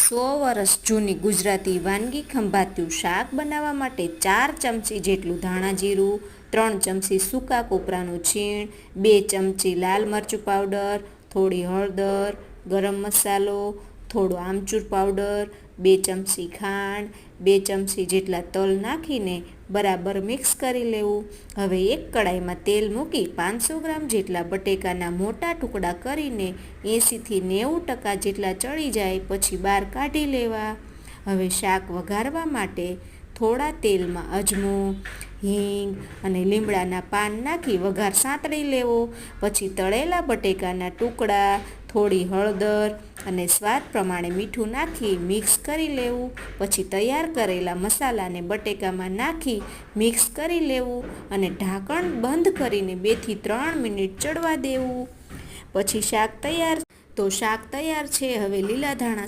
100 વર્ષ જૂની ગુજરાતી વાનગી ખંભાતિયું શાક બનાવવા માટે 4 ચમચી જેટલું ધાણા જીરું, 3 ચમચી સૂકા કોપરાનું છીણ, 2 ચમચી લાલ મરચું પાવડર, થોડી હળદર, ગરમ મસાલો, થોડો આમચૂર પાવડર, 2 ચમચી ખાંડ, 2 ચમચી જેટલા તલ નાખીને બરાબર મિક્સ કરી લેવું. હવે એક કડાઈમાં તેલ મૂકી 500 ગ્રામ જેટલા બટેકાના મોટા ટુકડા કરીને 80થી 90% જેટલા ચડી જાય પછી બહાર કાઢી લેવા. હવે શાક વઘારવા માટે થોડા તેલમાં અજમો, હિંગ અને લીમડાના પાન નાખી વઘાર સાંતળી લેવો. પછી તળેલા બટેકાના ટુકડા, થોડી હળદર અને સ્વાદ પ્રમાણે મીઠું નાખી મિક્સ કરી લેવું. પછી તૈયાર કરેલા મસાલાને બટેકામાં નાખી મિક્સ કરી લેવું અને ઢાંકણ બંધ કરીને 2થી 3 મિનિટ ચડવા દેવું. પછી શાક તૈયાર છે. હવે લીલા ધાણા